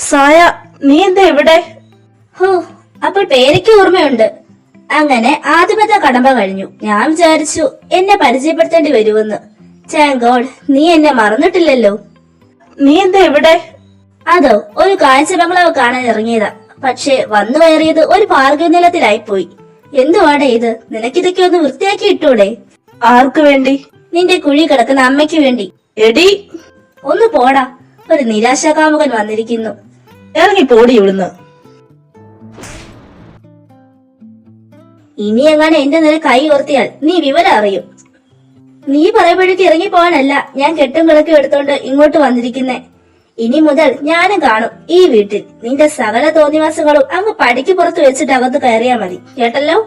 സായ, നീ എന്താ ഇവിടെ? ഹോ, അപ്പോൾ പേരയ്ക്ക് ഓർമ്മയുണ്ട്. അങ്ങനെ ആദ്യമത്തെ കടമ്പ കഴിഞ്ഞു. ഞാൻ വിചാരിച്ചു എന്നെ പരിചയപ്പെടുത്തേണ്ടി വരുമെന്ന്. താങ്ക് ഗോഡ്, നീ എന്നെ മറന്നിട്ടില്ലല്ലോ. നീ എന്താ ഇവിടെ? അതോ, ഒരു കാഴ്ച ബംഗ്ലാവ് കാണാൻ ഇറങ്ങിയതാ. പക്ഷെ വന്നു കയറിയത് ഒരു പാർക്കിംഗ് നിലത്തിലായിപ്പോയി. എന്തുവാടെ ഇത്? നിനക്കിതൊക്കെ ഒന്ന് വൃത്തിയാക്കി ഇട്ടൂടെ? ആർക്ക് വേണ്ടി? നിന്റെ കുഴി കിടക്കുന്ന അമ്മയ്ക്ക് വേണ്ടി. എടി, ഒന്ന് പോടാ, ഒരു നിരാശാകാമുകൻ വന്നിരിക്കുന്നു. ഇറങ്ങി പോടി ഇവിടുന്ന്. ഇനി എങ്ങനെ എന്റെ നേരെ കൈ ഓർത്തിയാൽ നീ വിവരം അറിയും. നീ പറയുമ്പോഴേക്ക് ഇറങ്ങി പോകാനല്ല ഞാൻ കെട്ടും കിടക്കും എടുത്തോണ്ട് ഇങ്ങോട്ട് വന്നിരിക്കുന്നേ. ഇനി മുതൽ ഞാനും കാണും ഈ വീട്ടിൽ. നിന്റെ സകല തോന്നിവാസങ്ങളും അങ്ങ് പടിക്ക് പുറത്ത് വെച്ചിട്ട് അകത്ത് കയറിയാ മതി, കേട്ടല്ലോ?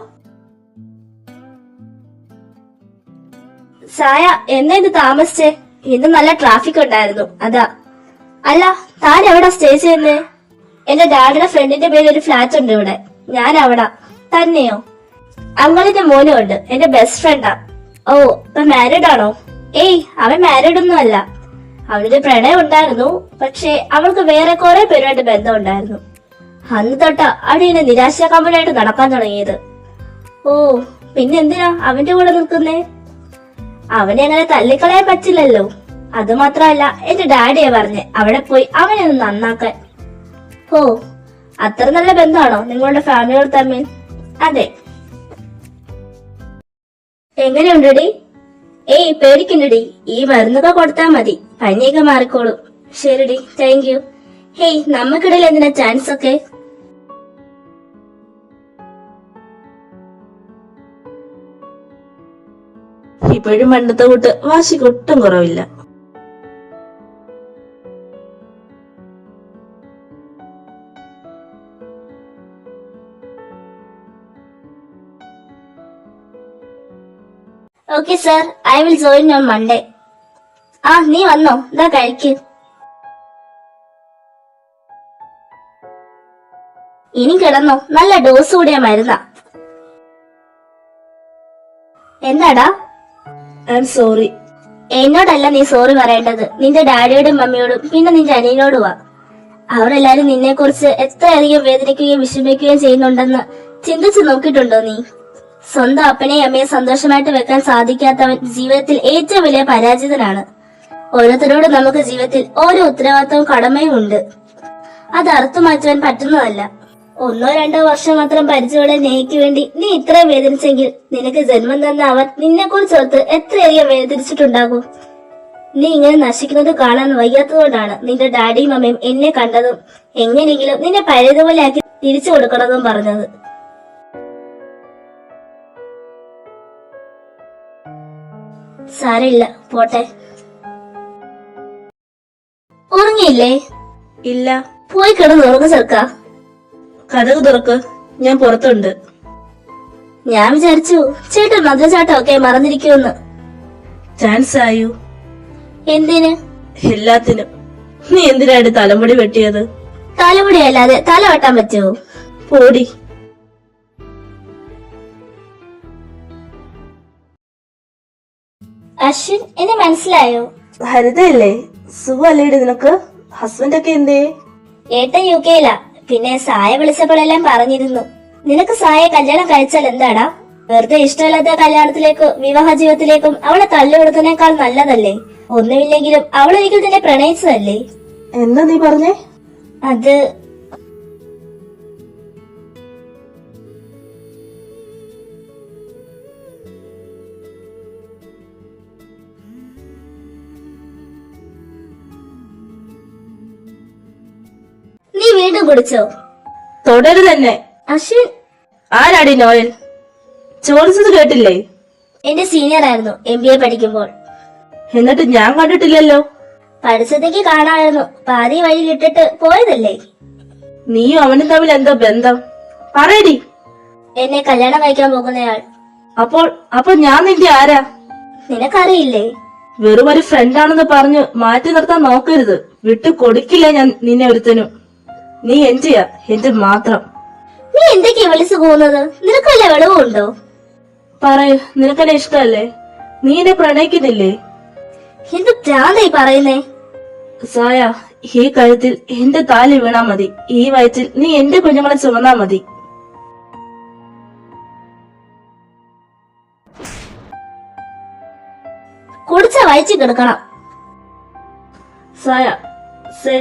സായ, എന്നാ ഇത് താമസിച്ചേ? ഇന്ന് നല്ല ട്രാഫിക് ഉണ്ടായിരുന്നു, അതാ. അല്ല, താൻ എവിടാ സ്റ്റേ ചെയ്യുന്നേ? എന്റെ ഡാഡിയുടെ ഫ്രണ്ടിന്റെ പേര് ഒരു ഫ്ലാറ്റ് ഉണ്ട് ഇവിടെ. ഞാൻ അവിടെ. തന്നെയോ? അങ്ങളിന്റെ മോനും ഉണ്ട്, എന്റെ ബെസ്റ്റ് ഫ്രണ്ടാ. ഓ, ഇപ്പൊ മാരീഡ് ആണോ? ഏയ്, അവൻ മാരീഡ് ഒന്നും അല്ല. അവനൊരു പ്രണയം ഉണ്ടായിരുന്നു. പക്ഷെ അവൾക്ക് വേറെ കുറെ പേരുമായിട്ട് ബന്ധം ഉണ്ടായിരുന്നു. അന്ന് തൊട്ടാ അവിടെ നിരാശാകമ്പനായിട്ട് നടക്കാൻ തുടങ്ങിയത്. ഓ, പിന്നെന്തിനാ അവന്റെ കൂടെ നിൽക്കുന്നേ? അവനെ അങ്ങനെ തള്ളിക്കളയാൻ പറ്റില്ലല്ലോ. അത് മാത്രമല്ല, എന്റെ ഡാഡിയെ പറഞ്ഞ് അവിടെ പോയി അവനെ ഒന്ന് നന്നാക്കാൻ. ഓ, അത്ര നല്ല ബന്ധമാണോ നിങ്ങളുടെ ഫാമിലികൾ തമ്മിൽ? അതെ. എങ്ങനെയുണ്ടടി? ഏയ്, പേടിക്കണ്ടടി. ഈ മരുന്നൊക്കെ കൊടുത്താ മതി, പനിയൊക്കെ മാറിക്കോളും. ശരിടി, താങ്ക് യു. ഹേയ്, നമുക്കിടയിൽ എന്തിനാ ചാൻസ് ഒക്കെ? ഇപ്പോഴും പണ്ടത്തെ കൂട്ട് വാശിക്ക് ഒട്ടും കുറവില്ല. Okay sir, I will join on Monday. ആ, നീ വന്നോ? ഇതാ കഴിക്ക്. ഇനി കിടന്നോ, നല്ല ഡോസ് കൂടിയ മരുന്നാ. എന്താടാ? I am sorry. എന്നോടല്ല നീ സോറി പറയേണ്ടത്, നിന്റെ ഡാഡിയോടും മമ്മിയോടും പിന്നെ നിന്റെ അനിയനോടുവാ. അവരെല്ലാരും നിന്നെ കുറിച്ച് എത്രയധികം വേദനിക്കുകയും വിഷമിക്കുകയും ചെയ്യുന്നുണ്ടെന്ന് ചിന്തിച്ചു നോക്കിയിട്ടുണ്ടോ നീ? സ്വന്തം അപ്പനെയും അമ്മയെ സന്തോഷമായിട്ട് വെക്കാൻ സാധിക്കാത്തവൻ ജീവിതത്തിൽ ഏറ്റവും വലിയ പരാജിതനാണ്. ഓരോരുത്തരോടും നമുക്ക് ജീവിതത്തിൽ ഓരോ ഉത്തരവാദിത്തവും കടമയും ഉണ്ട്. അത് അറുത്തു മാറ്റുവാൻ പറ്റുന്നതല്ല. 1-2 വർഷം മാത്രം പരിചയമുള്ള നെയ്ക്ക് വേണ്ടി നീ ഇത്രയും വേദനിച്ചെങ്കിൽ നിനക്ക് ജന്മം തന്ന അവർ നിന്നെ കുറിച്ച് ഓർത്ത് എത്രയധികം വേദനിച്ചിട്ടുണ്ടാകും. നീ ഇങ്ങനെ നശിക്കുന്നത് കാണാൻ വയ്യാത്തതുകൊണ്ടാണ് നിന്റെ ഡാഡിയും അമ്മയും എന്നെ കണ്ടതും എങ്ങനെയെങ്കിലും നിന്നെ പഴയതുപോലെ ആക്കി തിരിച്ചു കൊടുക്കണമെന്നും പറഞ്ഞത്. സാരമില്ല, പോട്ടെ. ഉറങ്ങിയില്ലേ? ഇല്ല. പോയി കിടന്ന് ഉറങ്ങു ചെറുക്കാ. കഥക് തുറക്ക്, ഞാൻ പുറത്തുണ്ട്. ഞാൻ വിചാരിച്ചു ചേട്ടൻ മധുരചാട്ടം ഒക്കെ മറന്നിരിക്കുമെന്ന്. ചാൻസ് ആയു. എന്തിന്? എല്ലാത്തിനും. നീ എന്തിനായിട്ട് തലമുടി വെട്ടിയത്? തലമുടി അല്ലാതെ തല വെട്ടാൻ പറ്റുമോ? പോടി. അശ്വിൻ, എന്നെ മനസ്സിലായോ? ഹരിതയല്ലേ? സുഖമല്ലേടി നിനക്ക്? ഹസ്ബൻഡ് ഒക്കെ എന്തേ? ഏട്ടൻ UK യിലാ. പിന്നെ സായ വിളിച്ചപ്പോഴെല്ലാം പറഞ്ഞിരുന്നു. നിനക്ക് സായെ കല്യാണം കഴിച്ചാൽ എന്താടാ? വെറുതെ ഇഷ്ടമില്ലാത്ത കല്യാണത്തിലേക്കും വിവാഹ ജീവിതത്തിലേക്കും അവളെ തള്ളിവിടുന്നതിനേക്കാൾ നല്ലതല്ലേ? ഒന്നുമില്ലെങ്കിലും അവളൊരിക്കൽ തന്നെ പ്രണയിച്ചതല്ലേ? എന്താ നീ പറഞ്ഞേ? അത് നീ വീണ്ടും കുടിച്ചോ? തുടരു തന്നെ. അശ്വിൻ, ആരാടി നോയൽ? ചോദിച്ചത് കേട്ടില്ലേ? എന്റെ സീനിയർ ആയിരുന്നു MBA പഠിക്കുമ്പോൾ. എന്നിട്ട് ഞാൻ കണ്ടിട്ടില്ലല്ലോ. പഠിച്ചതേക്ക് കാണാമായിരുന്നു. പാതി വഴിയിലിട്ടിട്ട് പോയതല്ലേ? നീയും അവനും തമ്മിൽ എന്തോ ബന്ധം? പറയടി. എന്നെ കല്യാണം കഴിക്കാൻ പോകുന്നയാൾ. അപ്പോൾ ഞാൻ നിന്റെ ആരാ? നിനക്കറിയില്ലേ? വെറും ഒരു ഫ്രണ്ടാണെന്ന് പറഞ്ഞു മാറ്റി നിർത്താൻ നോക്കരുത്. വിട്ടു കൊടുക്കില്ല ഞാൻ നിന്നെ ഒരുത്തനും. നീ എന്റെയാ, എന്റെ മാത്രം. നീ എന്തൊക്കെയാ വിളിച്ചു പോകുന്നത്? നിനക്ക് വല്ല വെളിവുണ്ടോ? പറയൂ, നിനക്കെന്നെ ഇഷ്ടല്ലേ? നീ എന്നെ പ്രണയിക്കുന്നില്ലേ? എന്ത് ഭ്രാന്തായി പറയുന്നേ? സായ, ഈ കഴുത്തിൽ എന്റെ താലി വീണാ മതി. ഈ വയറ്റിൽ നീ എന്റെ കുഞ്ഞുങ്ങളെ ചുമന്നാ മതി. കുടിച്ച വയറ്റി കിടക്കണം. സായ, സേ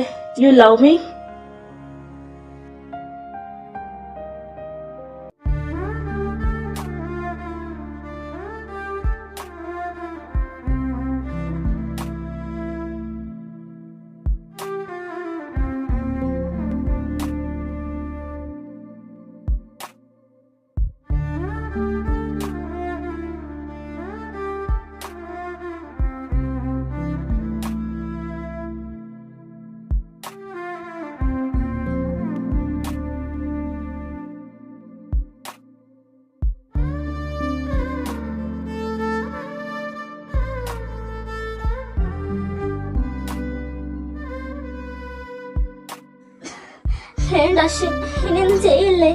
യു ലവ് മീ. വേണ്ട അശ്വിൻ, ഇനിയൊന്നും ചെയ്യല്ലേ.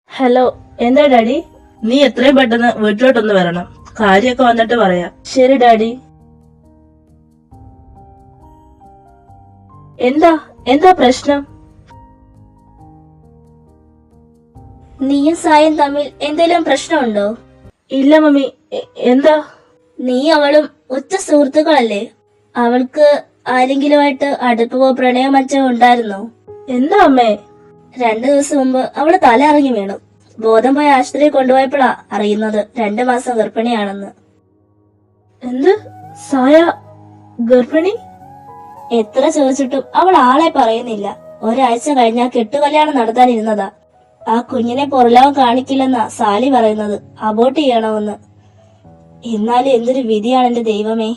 ഹലോ, എന്താ ഡാഡി? നീ എത്രയും പെട്ടെന്ന് വീട്ടിലോട്ടൊന്ന് വരണം. കാര്യമൊക്കെ വന്നിട്ട് പറയാം. ശരി ഡാഡി. എന്താ എന്താ പ്രശ്നം? നീയും സായും തമ്മിൽ എന്തെങ്കിലും പ്രശ്നമുണ്ടോ? ഇല്ല മമ്മി. എന്താ? നീ അവളും ഉറ്റ സുഹൃത്തുക്കളല്ലേ? അവൾക്ക് ആരെങ്കിലുമായിട്ട് അടുപ്പമോ പ്രണയമോ മറ്റോ ഉണ്ടായിരുന്നോ? എന്താ അമ്മേ? 2 ദിവസം മുമ്പ് അവള് തല ഇറങ്ങി വീണു. ബോധം പോയി ആശുപത്രിയിൽ കൊണ്ടുപോയപ്പോഴാ അറിയുന്നത് 2 മാസം ഗർഭിണിയാണെന്ന്. എന്ത്? സായ ഗർഭിണി? എത്ര ചോദിച്ചിട്ടും അവൾ ആളെ പറയുന്നില്ല. ഒരാഴ്ച കഴിഞ്ഞാൽ കെട്ടുകല്യാണം നടത്താനിരുന്നതാ. ആ കുഞ്ഞിനെ പുറലോകം കാണിക്കില്ലെന്നാ സാലി പറയുന്നത്. അബോർട്ട് ചെയ്യണമെന്ന്. എന്നാലും എന്തൊരു വിധിയാണ് എന്റെ ദൈവമേ.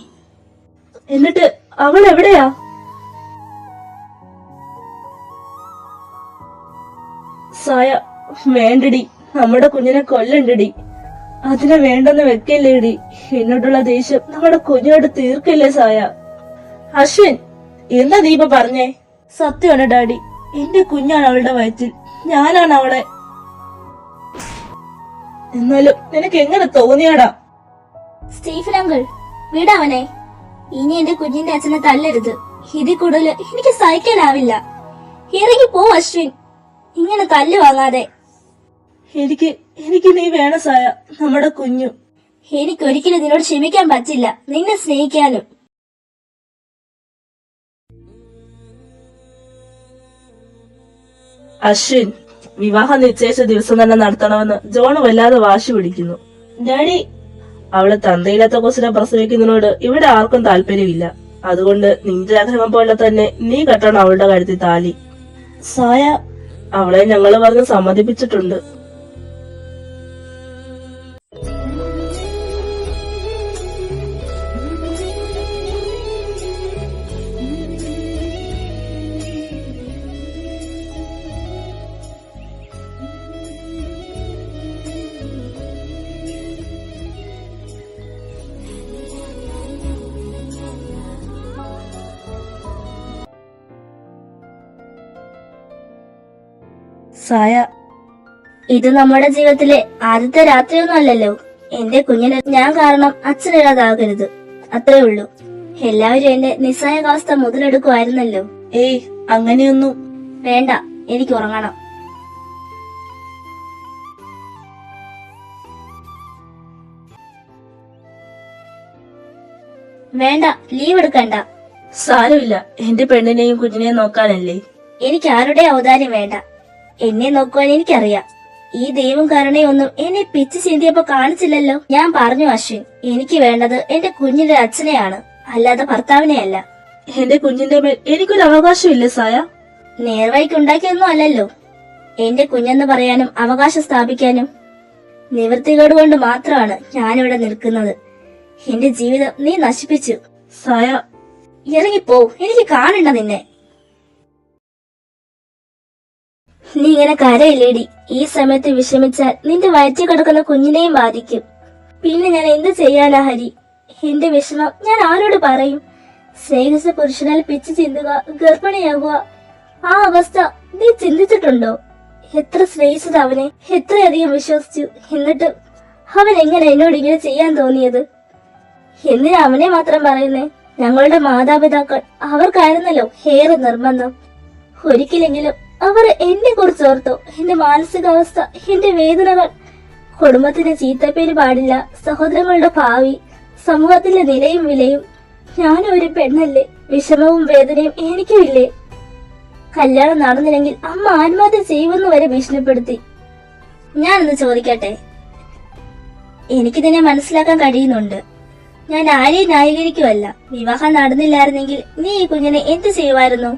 എന്നിട്ട് അവൾ എവിടെയാ? സായ, വേണ്ടടി, നമ്മുടെ കുഞ്ഞിനെ കൊല്ലണ്ടടി. അതിനെ വേണ്ടെന്ന് വെക്കല്ലേടി. എന്നോടുള്ള ദേഷ്യം നമ്മുടെ കുഞ്ഞോട് തീർക്കല്ലേ സായ. അശ്വിൻ, എന്താ നീ ഇപ്പൊ പറഞ്ഞേ? സത്യമാണ് ഡാഡി, എന്റെ കുഞ്ഞാണ് അവളുടെ വയറ്റിൽ. ഞാനാണ് അവളെ. എന്നാലും നിനക്ക് എങ്ങനെ തോന്നിയാടാ? Stephen uncle, വിടവനെ. ഇനി എന്റെ കുഞ്ഞിന്റെ അച്ഛനെ തല്ലരുത്. ഇതിൽ കൂടുതൽ എനിക്ക് സഹിക്കാനാവില്ല. ഇറങ്ങി പോ അശ്വിൻ, ഇങ്ങനെ തല്ല് വാങ്ങാതെ. എനിക്ക് നീ വേണം സായ, നമ്മുടെ കുഞ്ഞു. എനിക്കൊരിക്കലും നിന്നോട് ക്ഷമിക്കാൻ പറ്റില്ല, നിന്നെ സ്നേഹിക്കാനും. അശ്വിൻ, വിവാഹം നിശ്ചയിച്ച ദിവസം തന്നെ നടത്തണമെന്ന് ജോൺ വല്ലാതെ വാശി പിടിക്കുന്നു. ഡാഡി, അവള് തന്തയില്ലാത്ത കൊച്ചിനെ പ്രസവിക്കുന്നതിനോട് ഇവിടെ ആർക്കും താല്പര്യമില്ല. അതുകൊണ്ട് നിന്റെ ആഗ്രഹം പോലെ തന്നെ നീ കെട്ടണം അവളുടെ കഴുത്തിൽ താലി. സായ, അവളെ ഞങ്ങള് പറഞ്ഞ് സമ്മതിപ്പിച്ചിട്ടുണ്ട്. സായ, ഇത് നമ്മുടെ ജീവിതത്തിലെ ആദ്യത്തെ രാത്രിയൊന്നും അല്ലല്ലോ. എന്റെ കുഞ്ഞിന് ഞാൻ കാരണം അച്ഛനില്ലാതാകരുത്, അത്രേ ഉള്ളൂ. എല്ലാവരും എന്റെ നിസ്സഹായാവസ്ഥ മുതലെടുക്കുമായിരുന്നല്ലോ. ഏയ്, അങ്ങനെയൊന്നും വേണ്ട, എനിക്ക് ഉറങ്ങണം. വേണ്ട, ലീവ് എടുക്കണ്ട. സാരമില്ല, എന്റെ പെണ്ണിനെയും കുഞ്ഞിനെയും നോക്കാനല്ലേ. എനിക്ക് ആരുടെ ഔദാര്യം വേണ്ട. എന്നെ നോക്കുവാൻ എനിക്കറിയാം. ഈ ദൈവം കരുണയൊന്നും എന്നെ പിച്ച് ചീന്തിയപ്പോ കാണിച്ചില്ലല്ലോ. ഞാൻ പറഞ്ഞു അശ്വിൻ, എനിക്ക് വേണ്ടത് എന്റെ കുഞ്ഞിന്റെ അച്ഛനെയാണ്, അല്ലാതെ ഭർത്താവിനെയല്ല. എന്റെ കുഞ്ഞിന്റെ മേൽ എനിക്കൊരു അവകാശമില്ലേ സായ? നേർവഴിക്കുണ്ടാക്കിയൊന്നും അല്ലല്ലോ. എന്റെ കുഞ്ഞെന്ന് പറയാനും അവകാശം സ്ഥാപിക്കാനും നിവൃത്തികേട് കൊണ്ട് മാത്രമാണ് ഞാനിവിടെ നിൽക്കുന്നത്. എന്റെ ജീവിതം നീ നശിപ്പിച്ചു. സായ, ഇറങ്ങിപ്പോ, എനിക്ക് കാണണ്ട നിന്നെ. നീ ഇങ്ങനെ കരയില്ലേടി. ഈ സമയത്ത് വിഷമിച്ചാൽ നിന്റെ വയറ്റിൽ കിടക്കുന്ന കുഞ്ഞിനെയും ബാധിക്കും. പിന്നെ ഞാൻ എന്ത് ചെയ്യാനാ ഹരി? എന്റെ വിഷമം ഞാൻ ആരോട് പറയും? സ്നേഹിച്ച പുരുഷനാൽ പിച്ച് ചിന്തുക, ഗർഭിണിയാകുക, ആ അവസ്ഥ നീ ചിന്തിച്ചിട്ടുണ്ടോ? എത്ര സ്നേഹിച്ചത് അവനെ, എത്രയധികം വിശ്വസിച്ചു. എന്നിട്ട് അവൻ എങ്ങനെ എന്നോട് ഇങ്ങനെ ചെയ്യാൻ തോന്നിയത്? എന്തിനാ അവനെ മാത്രം പറയുന്നേ? ഞങ്ങളുടെ മാതാപിതാക്കൾ, അവർക്കായിരുന്നല്ലോ ഏറെ നിർബന്ധം. ഒരിക്കലെങ്കിലും അവർ എന്നെ കുറിച്ച് ഓർത്തോ? എന്റെ മാനസികാവസ്ഥ, എന്റെ വേദനകൾ. കുടുംബത്തിന് ചീത്തപ്പേര് പാടില്ല, സഹോദരങ്ങളുടെ ഭാവി, സമൂഹത്തിലെ നിലയും വിലയും. ഞാനും ഒരു പെണ്ണല്ലേ, വിഷമവും വേദനയും എനിക്കുമില്ലേ? കല്യാണം നടന്നില്ലെങ്കിൽ അമ്മ ആത്മഹത്യ ചെയ്യുമെന്ന് വരെ ഭീഷണിപ്പെടുത്തി. ഞാനൊന്ന് ചോദിക്കട്ടെ, എനിക്കിതിനെ മനസ്സിലാക്കാൻ കഴിയുന്നുണ്ട്. ഞാൻ ആരെയും ന്യായീകരിക്കുമല്ല. വിവാഹം നടന്നില്ലായിരുന്നെങ്കിൽ നീ ഈ കുഞ്ഞിനെ എന്ത് ചെയ്യുമായിരുന്നു?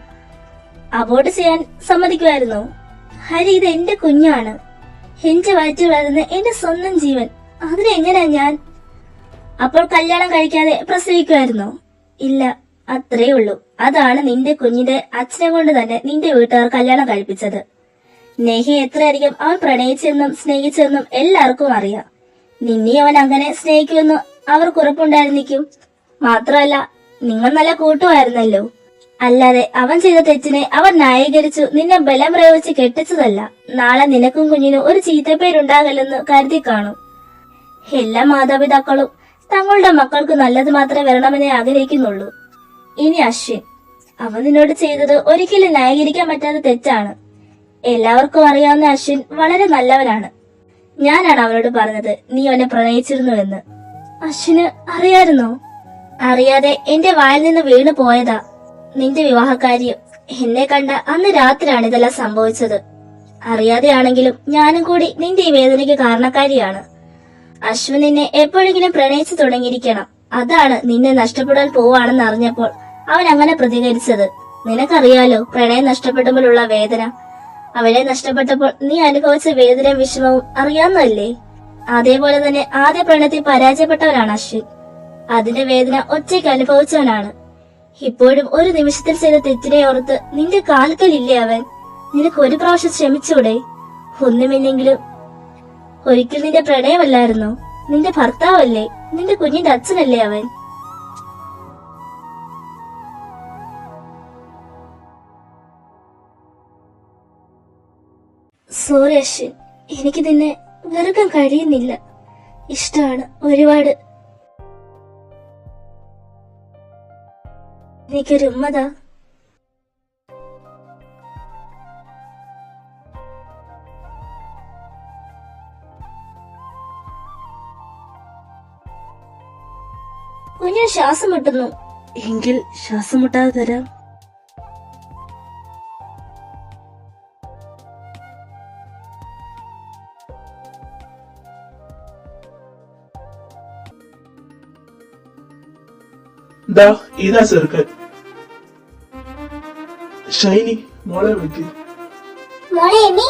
അബോർട്ട് ചെയ്യാൻ സമ്മതിക്കുമായിരുന്നോ? ഹരി, ഇത് എന്റെ കുഞ്ഞാണ്. എന്റെ വയറ്റിൽ വളരുന്ന എന്റെ സ്വന്തം ജീവൻ. അതിനെങ്ങനെയാ ഞാൻ? അപ്പോൾ കല്യാണം കഴിക്കാതെ പ്രസവിക്കുമായിരുന്നോ? ഇല്ല, അത്രേ ഉള്ളൂ. അതാണ് നിന്റെ കുഞ്ഞിന്റെ അച്ഛനെ കൊണ്ട് തന്നെ നിന്റെ വീട്ടുകാർ കല്യാണം കഴിപ്പിച്ചത്. നെഹയെ എത്രയധികം അവൻ പ്രണയിച്ചെന്നും സ്നേഹിച്ചെന്നും എല്ലാവർക്കും അറിയാം. നിന്നെ അവൻ അങ്ങനെ സ്നേഹിക്കുമെന്ന് അവർക്ക് ഉറപ്പുണ്ടായിരുന്നിരിക്കും. മാത്രമല്ല, നിങ്ങൾ നല്ല കൂട്ടുമായിരുന്നല്ലോ. അല്ലാതെ അവൻ ചെയ്ത തെറ്റിനെ അവർ ന്യായീകരിച്ചു നിന്നെ ബലം പ്രയോഗിച്ച് കെട്ടിച്ചതല്ല. നാളെ നിനക്കും കുഞ്ഞിനും ഒരു ചീത്തപ്പേരുണ്ടാകല്ലെന്ന് കരുതി കാണും. എല്ലാ മാതാപിതാക്കളും തങ്ങളുടെ മക്കൾക്ക് നല്ലത് മാത്രമേ വരണമെന്നേ ആഗ്രഹിക്കുന്നുള്ളൂ. ഇനി അശ്വിൻ, അവൻ നിന്നോട് ചെയ്തത് ഒരിക്കലും ന്യായീകരിക്കാൻ പറ്റാത്ത തെറ്റാണ്. എല്ലാവർക്കും അറിയാവുന്ന അശ്വിൻ വളരെ നല്ലവനാണ്. ഞാനാണ് അവനോട് പറഞ്ഞത് നീ അവനെ പ്രണയിച്ചിരുന്നുവെന്ന്. അശ്വിന് അറിയായിരുന്നോ? അറിയാതെ എന്റെ വായിൽ നിന്ന് വീണു പോയതാ നിന്റെ വിവാഹകാര്യം. എന്നെ കണ്ട അന്ന് രാത്രിയാണ് ഇതെല്ലാം സംഭവിച്ചത്. അറിയാതെയാണെങ്കിലും ഞാനും കൂടി നിന്റെ ഈ വേദനയ്ക്ക് കാരണക്കാരിയാണ്. അശ്വിൻ നിന്നെ എപ്പോഴെങ്കിലും പ്രണയിച്ചു തുടങ്ങിയിരിക്കണം. അതാണ് നിന്നെ നഷ്ടപ്പെടാൻ പോവാണെന്ന് അറിഞ്ഞപ്പോൾ അവൻ അങ്ങനെ പ്രതികരിച്ചത്. നിനക്കറിയാലോ പ്രണയം നഷ്ടപ്പെടുമ്പോഴുള്ള വേദന. അവനെ നഷ്ടപ്പെട്ടപ്പോൾ നീ അനുഭവിച്ച വേദനയും വിഷമവും അറിയാവുന്നതല്ലേ? അതേപോലെ തന്നെ ആദ്യ പ്രണയത്തിൽ പരാജയപ്പെട്ടവനാണ് അശ്വിൻ. അതിന്റെ വേദന ഒറ്റയ്ക്ക് അനുഭവിച്ചവനാണ്. ഇപ്പോഴും ഒരു നിമിഷത്തിൽ ചെയ്ത തെറ്റിനെ ഓർത്ത് നിന്റെ കാൽക്കലില്ലേ അവൻ? നിനക്ക് ഒരു പ്രാവശ്യം ക്ഷമിച്ചൂടെ? ഒന്നുമില്ലെങ്കിലും ഒരിക്കൽ നിന്റെ പ്രണയമല്ലായിരുന്നോ? നിന്റെ ഭർത്താവല്ലേ? നിന്റെ കുഞ്ഞിന്റെ അച്ഛനല്ലേ അവൻ? സോറി അശ്വിൻ, എനിക്ക് നിന്നെ വെറുക്കാൻ കഴിയുന്നില്ല. ഇഷ്ടമാണ് ഒരുപാട്. എനിക്കൊരു ഉമ്മതാ. കുഞ്ഞിന് ശ്വാസം മുട്ടുന്നു. എങ്കിൽ ശ്വാസം മുട്ടാതെ തരാം. ദാ ഇതാ ചെറുക്കൻ. ഷൈനി, മോളെ വിളിക്ക്. മോളെ എമ്മി,